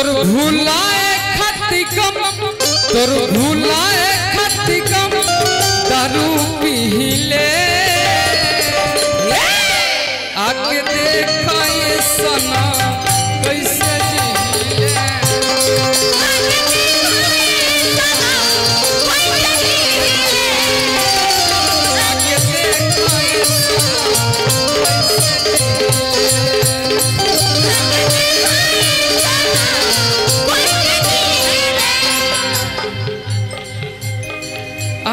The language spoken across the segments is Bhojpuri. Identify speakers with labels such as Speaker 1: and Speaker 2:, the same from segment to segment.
Speaker 1: तोर भूलाए खतिकम तोर भूलाए खतिकम दारू पीले आके देखा ये सना कैसे जीले आके देखा ये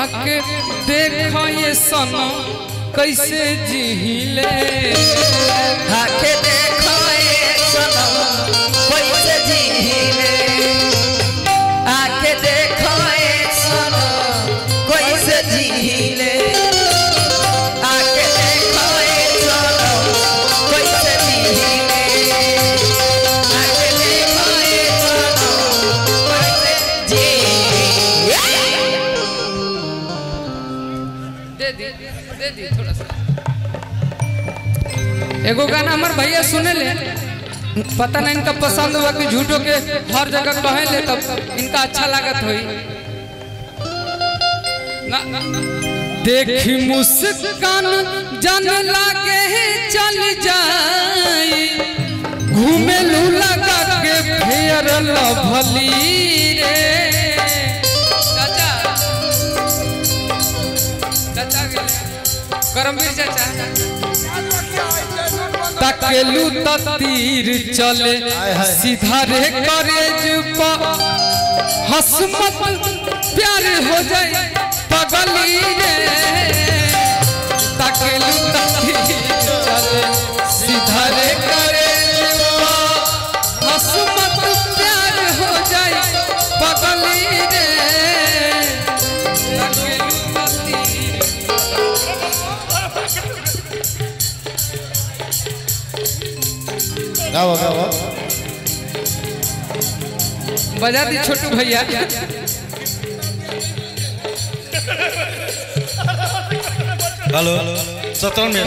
Speaker 1: आके देखा ये सना कैसे जीले
Speaker 2: आके देखा ये सना कैसे जीले आके देखा ये सना कैसे जीले आके देखा ये सना कैसे जीले आके देखा ये सना कैसे जीले
Speaker 1: दे दी थोड़ा सा एगो गाना हमार भैया सुने ले पता नहीं इनका पसंद हुआ कि झूठों के हर जगह कहे ले तब इनका अच्छा लागत हुई ना देखी मुस्कान जन लागे चल जाई घूमे लू लगा के फेर लभली रे चाचा चाचा करमवीर चाचा तकेलू तीर चले सीधा रे करेज पर हसमत प्यार हो जाए पगली रे तकेलू तीर चले सीधा रे करेज पर हसमत प्यार हो जाए पगली रे तकेलू तीर
Speaker 3: गाओ गाओ
Speaker 1: बजा दी छोटू भैया
Speaker 3: हेलो 17 में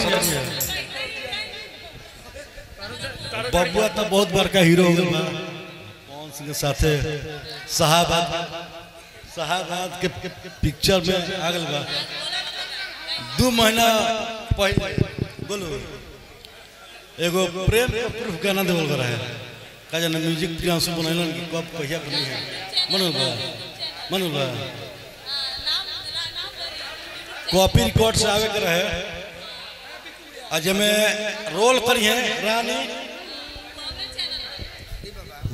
Speaker 3: बबुआ तो बहुत बड़का हीरो हो गया कौन सी के साथे साहबाद के पिक्चर में आ गल बा 2 महीना पहले बोलो एगो प्रेम के प्रूफ गाना देवल कर है का जाने म्यूजिक प्रियांशु बनैलन कि कब कहिया बनी है मनोल बा कॉपी रिकॉर्ड से आवे कर है आज में रोल करी है रानी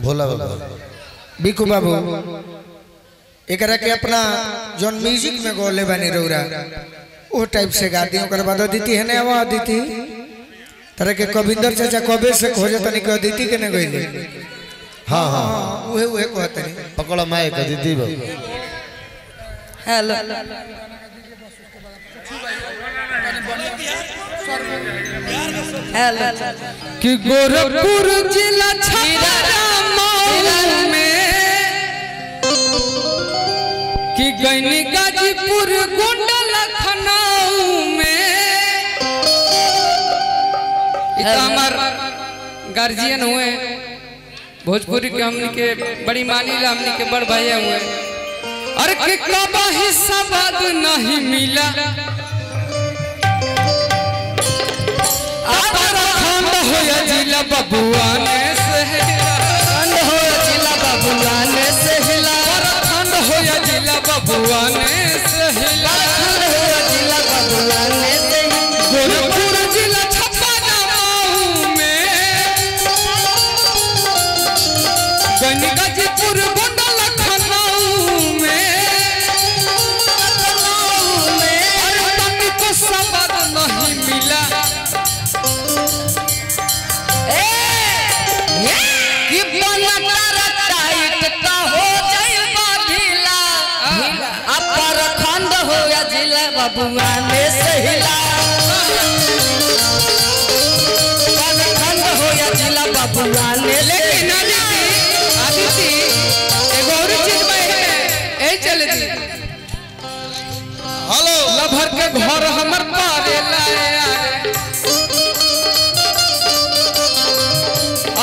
Speaker 4: भोला बाबा बिकू बाबू एकरा के अपना जोन म्यूजिक में गोले बनी रौरा वो टाइप से गा दी ओकर बाद दीती है ने आवा दीती तरह के कविंदर चाचा कबे से खोजे तनी के दीती के ने गइले हां हां उहे कहत नहीं
Speaker 3: पकड़ माए के दीदी बा
Speaker 2: हेलो हेलो
Speaker 1: कि गोरखपुर जिला छपरा मऊ में कि गैनी गाजीपुर गोंडा लखनऊ में हमार गार्जियन हुए भोजपुरी के हमनी के बड़ी मानीला हमनी के बड़ भैया हुए अरे के कबा हिस्सा बाद नहीं मिला खंड होया जिला बबुआ ने खंड होया जिला बबुआ ने खंड होया जिला बबुआ ने खंड होया जिला बबुआ ने गोरखपुर जिला छपरा मऊ में गैनी गाजीपुर गोंडा लखनऊ में अरे तनी को सबद नहीं मिला
Speaker 2: कि बनता टाइट का हो जाए ढीला अपर खंड हो या जिला बबुआ ने सहिला खंड हो या जिला बबुआ ने
Speaker 1: लेकिन आदिति एगो और चीज में ए चल दी
Speaker 3: हेलो
Speaker 1: लभर के घर हमर पारे लाए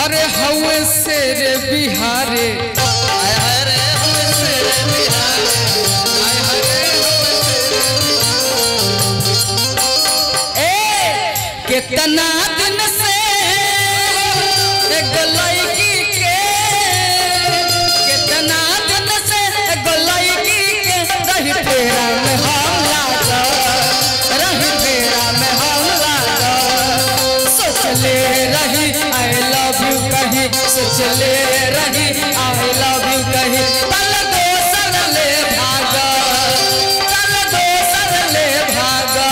Speaker 1: अरे हवे से रे बिहारे
Speaker 2: हाय हाय रे हुए से रे बिहारे
Speaker 1: हाय हाय रे
Speaker 2: कितना दिन से एक लड़की के कितना दिन से एक लड़की के रही फेरा में हम लागा रही फेरा में हम लागा सोच ले रही आई लव यू कहीं सोच ले रही आई लव यू कहीं पल दोसर ले भागा पल दोसर ले भागा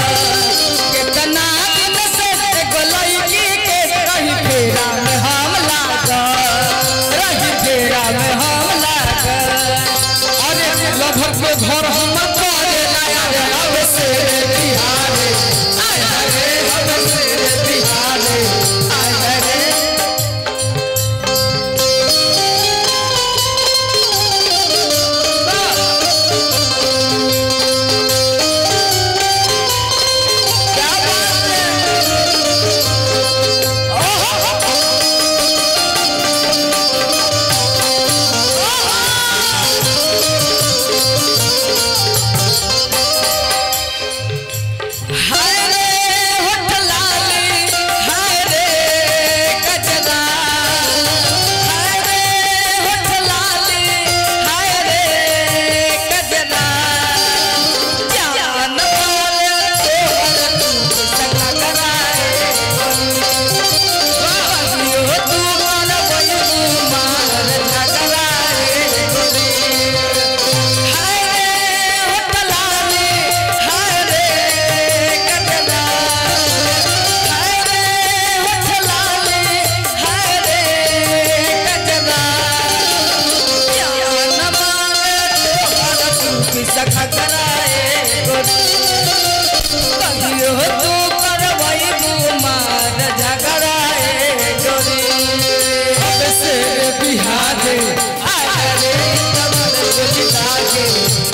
Speaker 2: कितना फेरा में हम लागा रही फेरा में हम लागा
Speaker 1: अरे लभर के घर हम
Speaker 2: करे लाया रे हवे से रे बिहारे आय हाय रे हवे से रे बिहारे आय हाय रे क्या बात है हाय रे होठ लाली हाय रे गजरा हाय रे होठ लाली हाय रे गजरा जान वाले तोहर सका कराए बाबियो तू मन बयू मार झगड़ाए गोरी हाय रे होठ लाली हाय रे गजरा हाय रे होठ लाली हाय रे गजरा जान मारे तोहर की सखा कराए गोरी बाबियो तू करवई मार झगड़ाए गोरी
Speaker 1: हवे से रे बिहारे
Speaker 2: हाय हाय रे तमन गोली लागे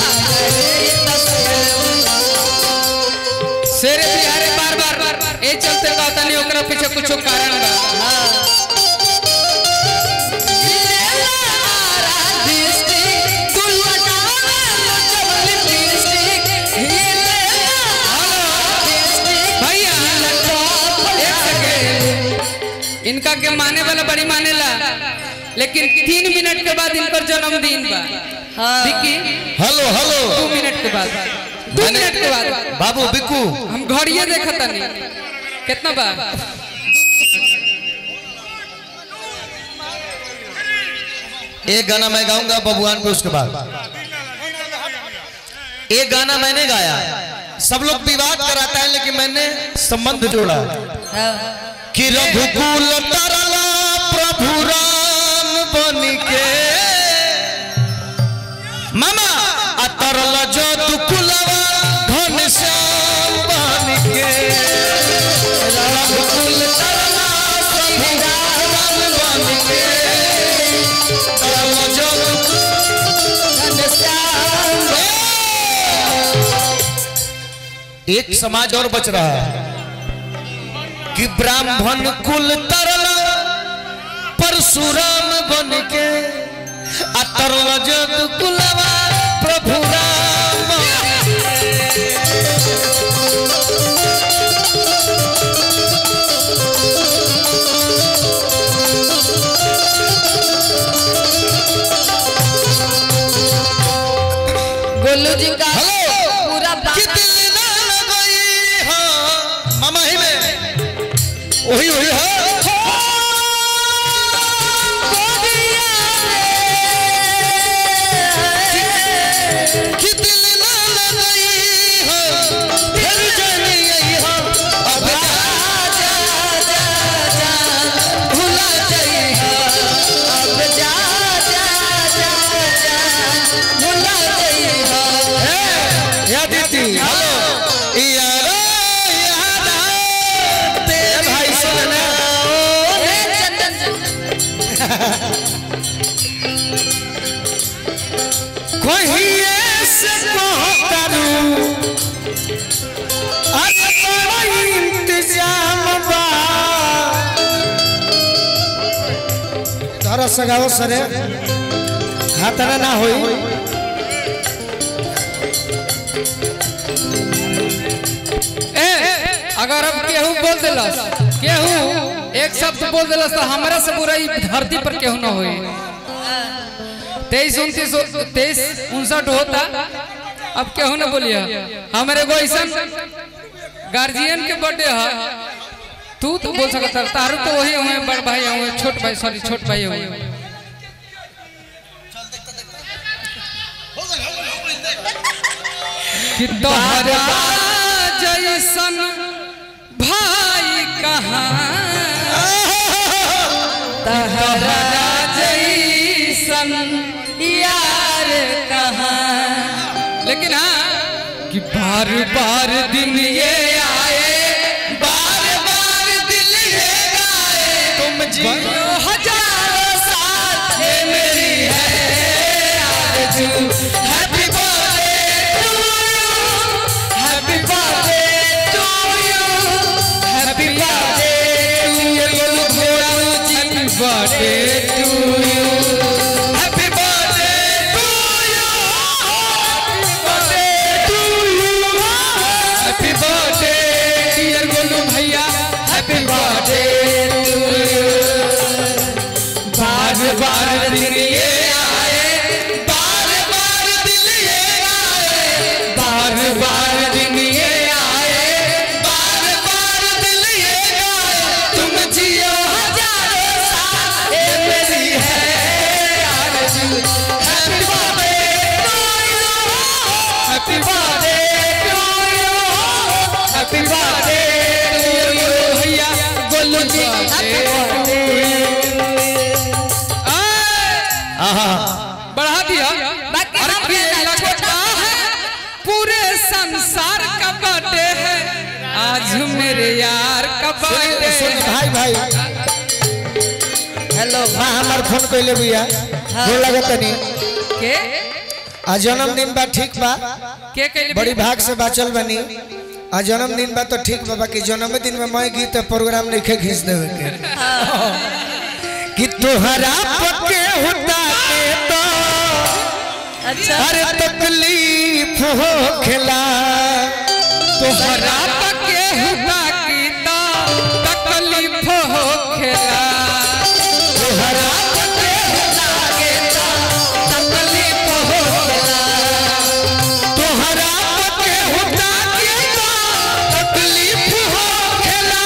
Speaker 2: हाय हाय रे
Speaker 1: शेर बिहारे बार बार ए चलते कहता नहीं ओकरा पीछे कुछ कारण बा भैया एक सेकेंड इनका के माने वाला बड़ी मानेला लेकिन 3 मिनट के बाद इनकर जन्मदिन बा विक्की
Speaker 3: हेलो हेलो
Speaker 1: 2 मिनट के बाद 2 मिनट के बाद
Speaker 3: बाबू बिक्कू
Speaker 1: हम घड़िए देखता नहीं कितना बा
Speaker 3: एक गाना मैं गाऊंगा बबुआन पे उसके बाद एक गाना मैंने गाया सब लोग विवाद कराता है लेकिन मैंने संबंध जोड़ा कि रघुकुल तरला प्रभु राम बन के मामा अतरल जो दुकुलवा घन श्याम बन के रघुकुल तरला प्रभु राम बन के तरल जो एक समाज और बच रहा है कि ब्राह्मण कुल तरला परशुराम बन के अतरल जग कुलवा प्रभु राम
Speaker 2: गोलू जी का पूरा
Speaker 3: कितनी ना लगई हाँ मामा ही में वही वही है कितनी ना लगई हो फिर जानी आई हो अब
Speaker 2: जा जा जा भुला जाई अब जा जा जा जा भुला जाई
Speaker 3: या दीदी हेलो यारो याद तेरे भाई सुनना कोई ऐसे करूं आज बड़ा इंतजाम बा
Speaker 4: हमारा सगाओ सरे हाथ ना होई
Speaker 1: अगर अब केहू बोल दिलस केहू एक शब्द बोल दिलस तो हमारा से बुराई धरती पर केहू ना होई 23-29 होता अब केहू ना बोलिए हमारे को ऐसा गार्जियन के बर्थडे है तू तो बोल सकता तारू तो वही हुए बड़ भाई हुए छोट भाई सॉरी छोट भाई हुए कि तोहरा जैसन भाई कहाँ तोहरा जैसन यार कहाँ लेकिन हाँ कि बार बार दिन ये आए बार बार दिल ये गाए तुम जियो हजारों साल ये मेरी है आरज़ू happy birthday to you happy birthday to you happy birthday to you happy birthday to you happy birthday to you happy birthday dear Golu भैया हैप्पी बर्थडे टू यू बार बार दिन ये आए बार बार दिल ये आए बार बार दिन ये आए बार बार दिल ये आए तुम जियो हजारों साल ये मेरी है आरज़ू happy birthday to you happy birthday to you happy birthday to you भैया गोलू जी हैप्पी बर्थडे बढ़ा दिया
Speaker 2: बाकी
Speaker 1: अरे
Speaker 2: हम
Speaker 1: ये
Speaker 2: कहना
Speaker 1: लगता है पूरे संसार का बर्थडे है आज मेरे यार का बर्थडे
Speaker 4: सुन भाई भाई हेलो हाँ हमार फोन कइले बिया गोर लगत नहीं
Speaker 1: के
Speaker 4: आज जन्मदिन बा ठीक बा
Speaker 1: के कहले
Speaker 4: बड़ी भाग से बाचल बनी आज जन्मदिन बा तो ठीक बा कि जन्मदिन में मैं गीत प्रोग्राम नहीं खींच देवे के कि तोहरा पक्के होता के तो
Speaker 2: अच्छा
Speaker 4: अरे तकलीफ हो खिला
Speaker 1: तोहरा पके हुआ की तो तकलीफ हो खेला
Speaker 4: तोहरा
Speaker 1: पके हुआ के तो तकलीफ हो खेला
Speaker 4: तोहरा पक्के होता के तो तकलीफ हो खिला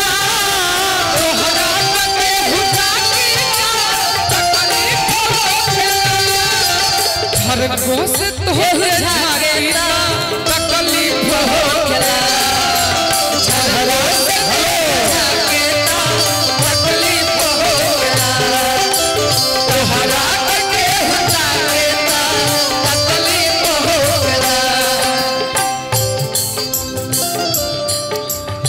Speaker 1: तोहरा पके हुआ की तो तकलीफ हो खेला हर गोस तोहरे झागे तो तकलीफ हो खेला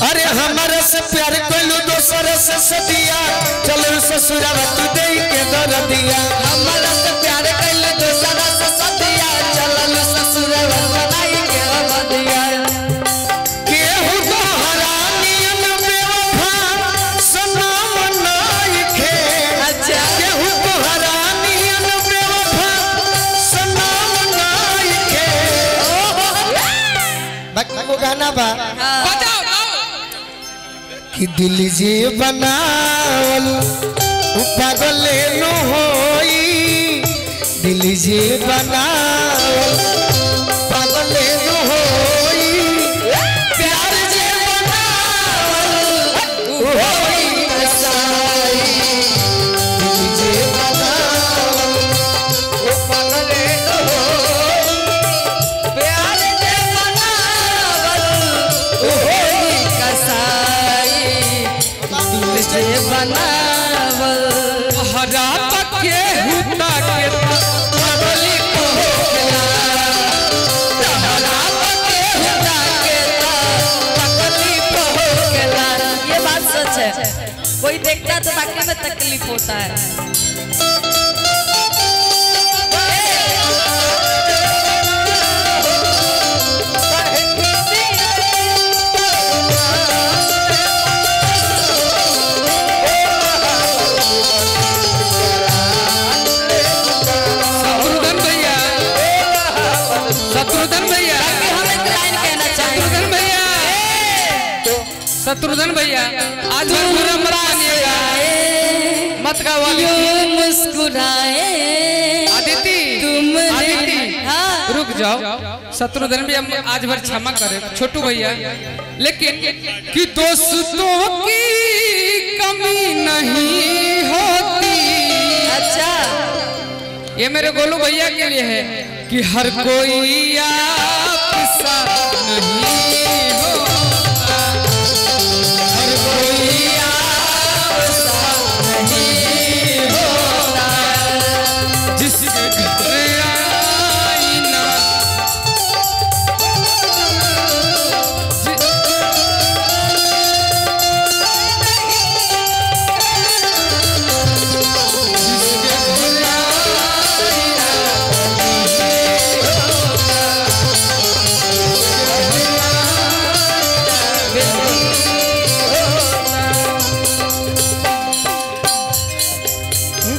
Speaker 4: अरे हमारे से प्यार कोइलू दोसर से सदिया चलो ससुरावा तू दे के दर दिया
Speaker 2: हमारा से प्यार कैले दोसरा से सदिया चलल ससुरवा बनाई के बदिया
Speaker 4: केहू तोहरा नियम बेवफा सनम नहीं खे
Speaker 2: अच्छा
Speaker 4: केहू तोहरा नियम बेवफा सनम नहीं खे बाकी वो गाना बा
Speaker 1: बजाओ
Speaker 4: कि दिल जे बनावल उ पागल नो होई दिल जे बनावल पागल नो होई प्यार जे बनावल उ होई कसाई दिल जे बनावल उ पागल नो होई
Speaker 2: प्यार जे बनावल
Speaker 4: उ होई
Speaker 2: कसाई दिल जे बनावल
Speaker 1: हरा पके हुता के तकलीफ हो खेला
Speaker 2: हरा पके हुता के तकलीफ हो गेला ये बात सच है कोई देखता तो वाकई में तकलीफ होता है
Speaker 1: शत्रुघ्न भैया आज पूरा मत गानिएगा, मत गाओ
Speaker 2: मुस्कुराए
Speaker 1: आदिति, आदिति रुक जाओ। शत्रुघ्न भी हम आज भर क्षमा करें छोटू भैया, लेकिन कि दोस्तों की कमी नहीं होती।
Speaker 2: अच्छा
Speaker 1: ये मेरे गोलू भैया के लिए है कि हर कोई आपसा नहीं होता, हर कोई आपसा नहीं होता, जिसके घर आईना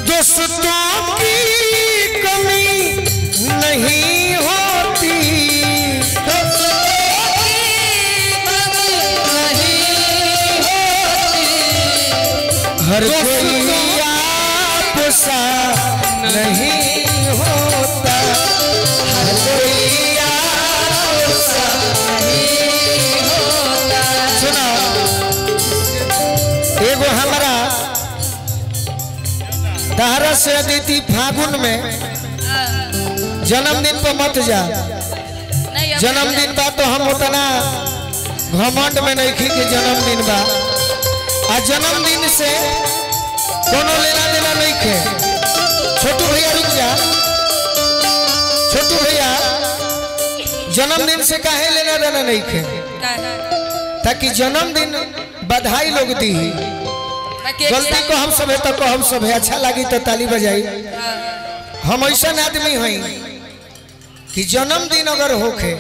Speaker 4: दोस्तों की कमी नहीं होती, हर कोई आपसा नहीं होता, हर कोई आपसा नहीं होता। सुना एगो हमारा दहरा से अदिति फागुन में जन्मदिन पर मत जा, जन्मदिन बा तो हम उतना घमंड में नहीं खी कि जन्मदिन बा, आ जन्मदिन से कोनो लेना देना नहीं खे। छोटू भैया रुक जा, छोटू भैया जन्मदिन से काहे लेना देना नहीं खे, ताकि जन्मदिन बधाई लोग दी, गलती को हम सब है तो को हम सब है, अच्छा लगी तो ताली बजाई। हम ऐसा आदमी हैं कि जन्मदिन अगर होखे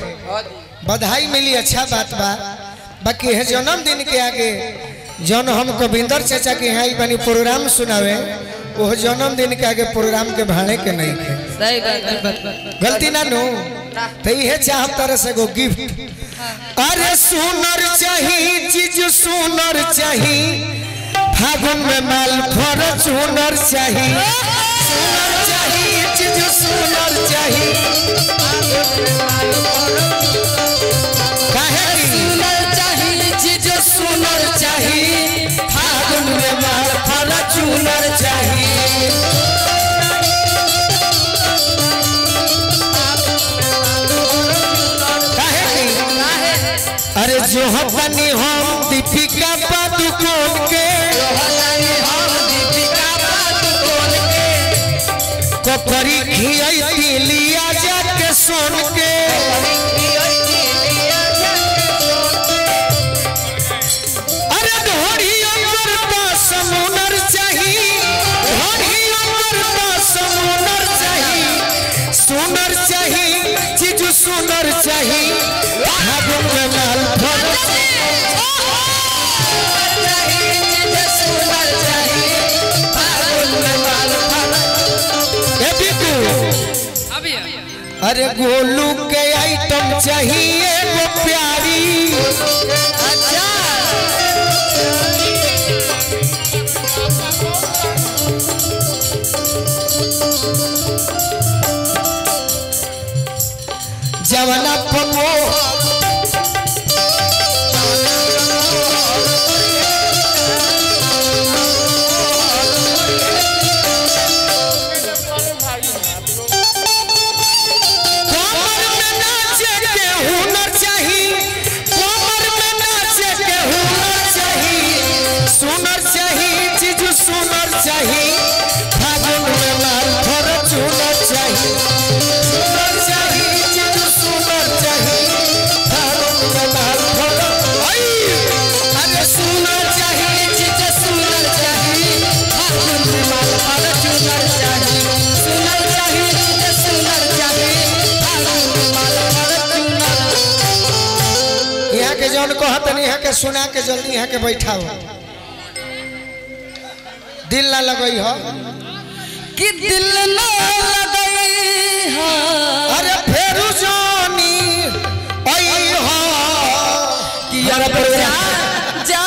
Speaker 4: बधाई मिली अच्छा बात बा, बाकी है जन्मदिन के आगे जन हम कविंदर चाचा के यहाँ बनी प्रोग्राम सुनावे, वो जन्मदिन के आगे प्रोग्राम के भाड़े के नहीं खे।
Speaker 2: सही बात,
Speaker 4: गलती ना नो तो ये चाह तरह से गो गिफ्ट। अरे सुनर चाहिए चीज सुनर चाहिए, फागुन में माल फॉर्च्यूनर चाहिए, सुनर चाहिए चीज सुनर चाहिए, काहे
Speaker 2: सुनर चाहिए चीज सुनर चाहिए,
Speaker 4: फागुन में माल फॉर्च्यूनर चाहिए। काहे अरे जो हनी हम दीपिका पादुकोण के कपरी खियाई लिया जाके सोन के, अरे ढोड़ियों करता समुनर चाहिए, ढोड़ियों करता समुनर चाहिए, सुनर चाहिए चीज सुनर चाहिए, फागुन में माल अरे गोलू के आइटम चाहिए वो प्यारी,
Speaker 2: अच्छा
Speaker 4: जवना पमो जौन कहत नहीं है के सुना के जल्दी यहाँ के बैठाओ, दिल ना लगई हो
Speaker 2: कि दिल ना लगई हो,
Speaker 4: अरे फेरू जानी आई हो कि यार
Speaker 2: जा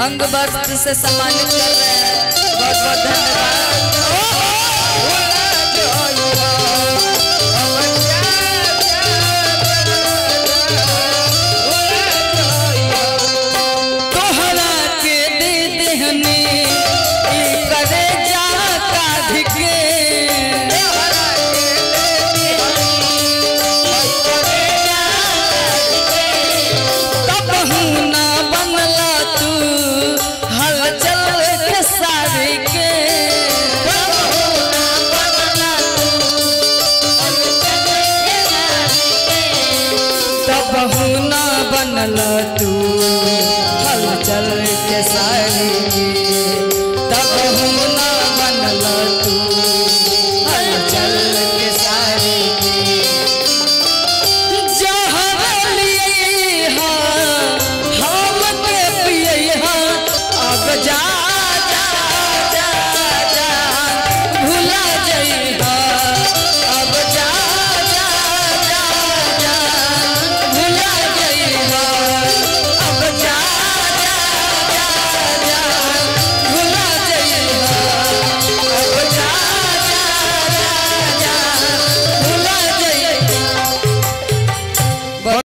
Speaker 2: अंग वस्त्र से सम्मानित कर रहे हैं, बहुत बहुत धन्यवाद। तोहरा के दे देहनी ई करे जा काढ़ के, बनला तू हलचल के सारी